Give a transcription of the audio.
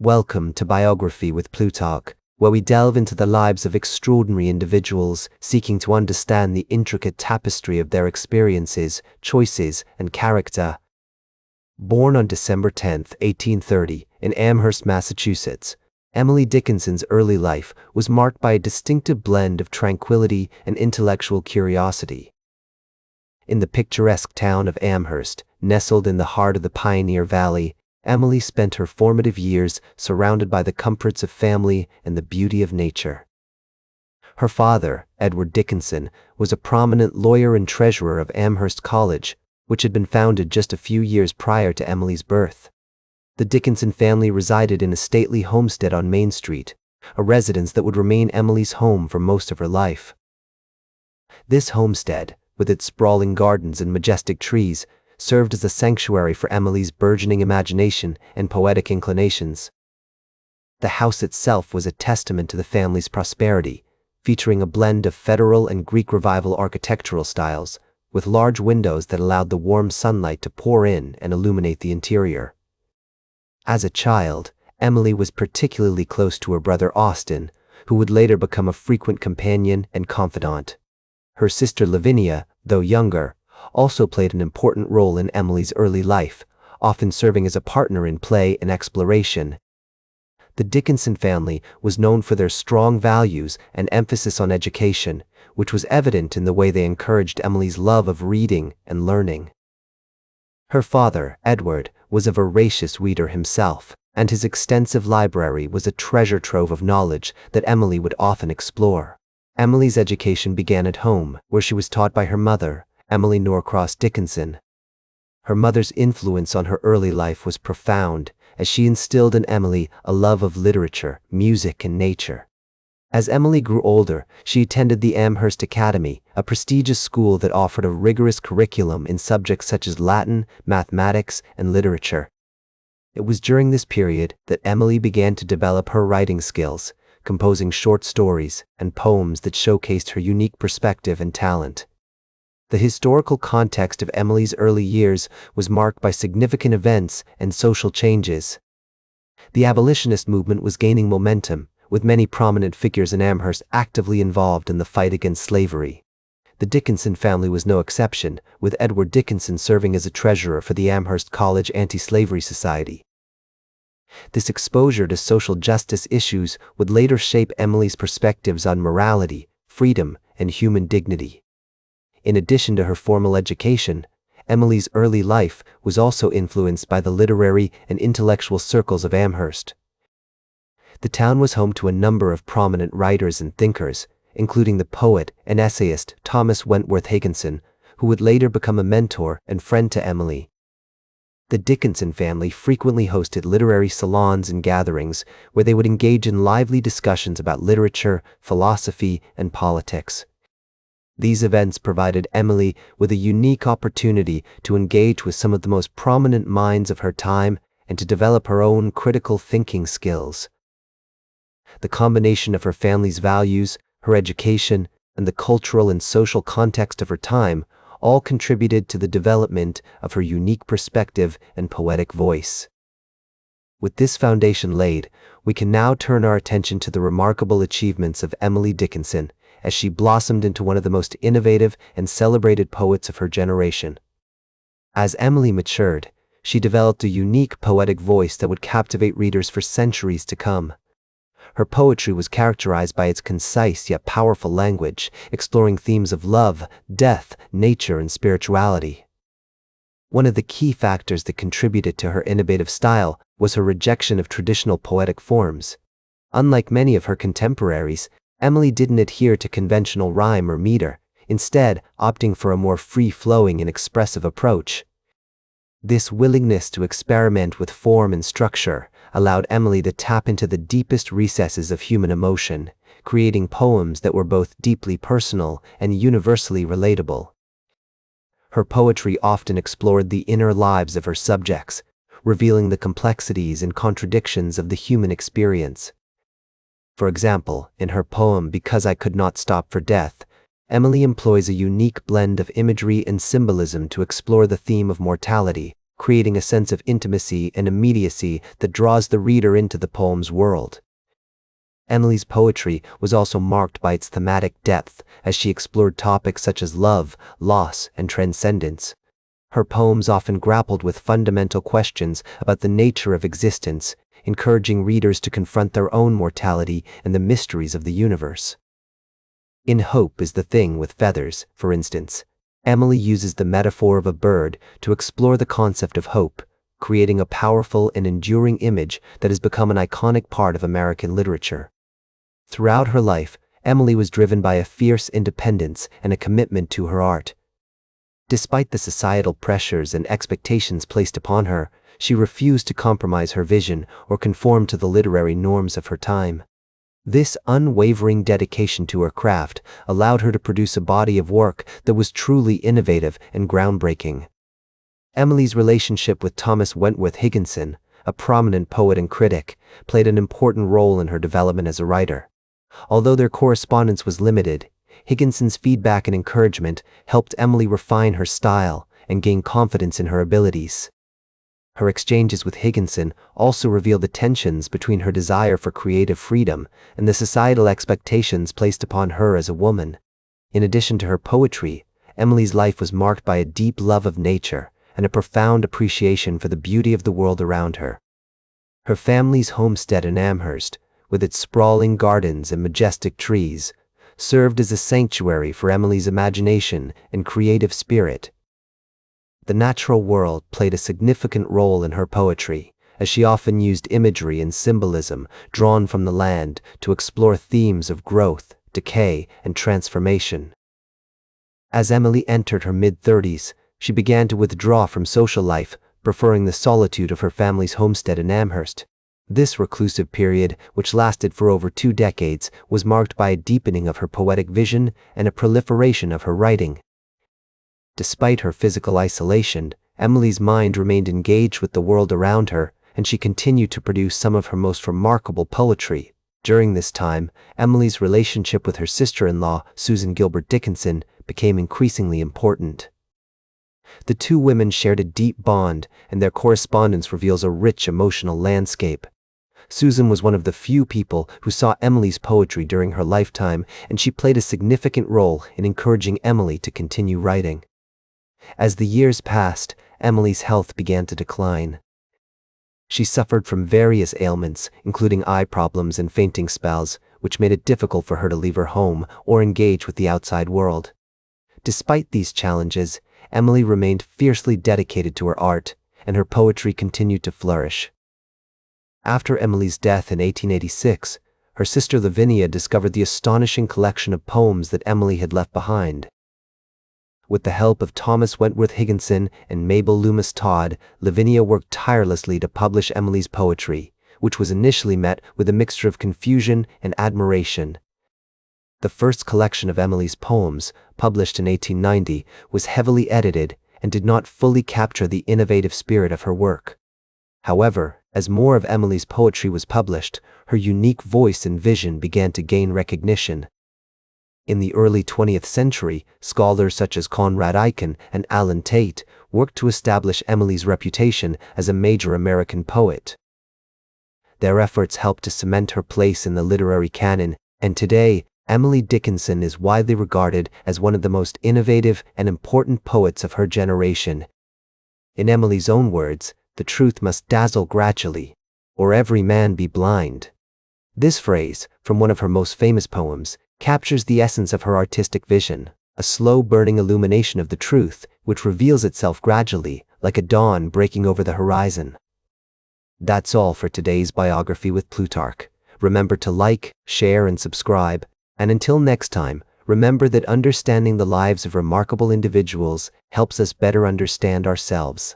Welcome to Biography with Plutarch, where we delve into the lives of extraordinary individuals seeking to understand the intricate tapestry of their experiences, choices, and character. Born on December 10, 1830, in Amherst, Massachusetts, Emily Dickinson's early life was marked by a distinctive blend of tranquility and intellectual curiosity. In the picturesque town of Amherst, nestled in the heart of the Pioneer Valley, Emily spent her formative years surrounded by the comforts of family and the beauty of nature. Her father, Edward Dickinson, was a prominent lawyer and treasurer of Amherst College, which had been founded just a few years prior to Emily's birth. The Dickinson family resided in a stately homestead on Main Street, a residence that would remain Emily's home for most of her life. This homestead, with its sprawling gardens and majestic trees, served as a sanctuary for Emily's burgeoning imagination and poetic inclinations. The house itself was a testament to the family's prosperity, featuring a blend of Federal and Greek Revival architectural styles, with large windows that allowed the warm sunlight to pour in and illuminate the interior. As a child, Emily was particularly close to her brother Austin, who would later become a frequent companion and confidant. Her sister Lavinia, though younger, also played an important role in Emily's early life, often serving as a partner in play and exploration. The Dickinson family was known for their strong values and emphasis on education, which was evident in the way they encouraged Emily's love of reading and learning. Her father, Edward, was a voracious reader himself, and his extensive library was a treasure trove of knowledge that Emily would often explore. Emily's education began at home, where she was taught by her mother, Emily Norcross Dickinson. Her mother's influence on her early life was profound, as she instilled in Emily a love of literature, music, and nature. As Emily grew older, she attended the Amherst Academy, a prestigious school that offered a rigorous curriculum in subjects such as Latin, mathematics, and literature. It was during this period that Emily began to develop her writing skills, composing short stories and poems that showcased her unique perspective and talent. The historical context of Emily's early years was marked by significant events and social changes. The abolitionist movement was gaining momentum, with many prominent figures in Amherst actively involved in the fight against slavery. The Dickinson family was no exception, with Edward Dickinson serving as a treasurer for the Amherst College Anti-Slavery Society. This exposure to social justice issues would later shape Emily's perspectives on morality, freedom, and human dignity. In addition to her formal education, Emily's early life was also influenced by the literary and intellectual circles of Amherst. The town was home to a number of prominent writers and thinkers, including the poet and essayist Thomas Wentworth Higginson, who would later become a mentor and friend to Emily. The Dickinson family frequently hosted literary salons and gatherings where they would engage in lively discussions about literature, philosophy, and politics. These events provided Emily with a unique opportunity to engage with some of the most prominent minds of her time and to develop her own critical thinking skills. The combination of her family's values, her education, and the cultural and social context of her time all contributed to the development of her unique perspective and poetic voice. With this foundation laid, we can now turn our attention to the remarkable achievements of Emily Dickinson, as she blossomed into one of the most innovative and celebrated poets of her generation. As Emily matured, she developed a unique poetic voice that would captivate readers for centuries to come. Her poetry was characterized by its concise yet powerful language, exploring themes of love, death, nature, and spirituality. One of the key factors that contributed to her innovative style was her rejection of traditional poetic forms. Unlike many of her contemporaries, Emily didn't adhere to conventional rhyme or meter, instead opting for a more free-flowing and expressive approach. This willingness to experiment with form and structure allowed Emily to tap into the deepest recesses of human emotion, creating poems that were both deeply personal and universally relatable. Her poetry often explored the inner lives of her subjects, revealing the complexities and contradictions of the human experience. For example, in her poem Because I Could Not Stop for Death, Emily employs a unique blend of imagery and symbolism to explore the theme of mortality, creating a sense of intimacy and immediacy that draws the reader into the poem's world. Emily's poetry was also marked by its thematic depth as she explored topics such as love, loss, and transcendence. Her poems often grappled with fundamental questions about the nature of existence, encouraging readers to confront their own mortality and the mysteries of the universe. In Hope is the Thing with Feathers, for instance, Emily uses the metaphor of a bird to explore the concept of hope, creating a powerful and enduring image that has become an iconic part of American literature. Throughout her life, Emily was driven by a fierce independence and a commitment to her art. Despite the societal pressures and expectations placed upon her, she refused to compromise her vision or conform to the literary norms of her time. This unwavering dedication to her craft allowed her to produce a body of work that was truly innovative and groundbreaking. Emily's relationship with Thomas Wentworth Higginson, a prominent poet and critic, played an important role in her development as a writer. Although their correspondence was limited, Higginson's feedback and encouragement helped Emily refine her style and gain confidence in her abilities. Her exchanges with Higginson also reveal the tensions between her desire for creative freedom and the societal expectations placed upon her as a woman. In addition to her poetry, Emily's life was marked by a deep love of nature and a profound appreciation for the beauty of the world around her. Her family's homestead in Amherst, with its sprawling gardens and majestic trees, served as a sanctuary for Emily's imagination and creative spirit. The natural world played a significant role in her poetry, as she often used imagery and symbolism drawn from the land to explore themes of growth, decay, and transformation. As Emily entered her mid-30s, she began to withdraw from social life, preferring the solitude of her family's homestead in Amherst. This reclusive period, which lasted for over 2 decades, was marked by a deepening of her poetic vision and a proliferation of her writing. Despite her physical isolation, Emily's mind remained engaged with the world around her, and she continued to produce some of her most remarkable poetry. During this time, Emily's relationship with her sister-in-law, Susan Gilbert Dickinson, became increasingly important. The two women shared a deep bond, and their correspondence reveals a rich emotional landscape. Susan was one of the few people who saw Emily's poetry during her lifetime, and she played a significant role in encouraging Emily to continue writing. As the years passed, Emily's health began to decline. She suffered from various ailments, including eye problems and fainting spells, which made it difficult for her to leave her home or engage with the outside world. Despite these challenges, Emily remained fiercely dedicated to her art, and her poetry continued to flourish. After Emily's death in 1886, her sister Lavinia discovered the astonishing collection of poems that Emily had left behind. With the help of Thomas Wentworth Higginson and Mabel Loomis Todd, Lavinia worked tirelessly to publish Emily's poetry, which was initially met with a mixture of confusion and admiration. The first collection of Emily's poems, published in 1890, was heavily edited and did not fully capture the innovative spirit of her work. However, as more of Emily's poetry was published, her unique voice and vision began to gain recognition. In the early 20th century, scholars such as Conrad Aiken and Alan Tate worked to establish Emily's reputation as a major American poet. Their efforts helped to cement her place in the literary canon, and today, Emily Dickinson is widely regarded as one of the most innovative and important poets of her generation. In Emily's own words, "The truth must dazzle gradually, or every man be blind." This phrase, from one of her most famous poems, captures the essence of her artistic vision, a slow-burning illumination of the truth, which reveals itself gradually, like a dawn breaking over the horizon. That's all for today's Biography with Plutarch. Remember to like, share, and subscribe. And until next time, remember that understanding the lives of remarkable individuals helps us better understand ourselves.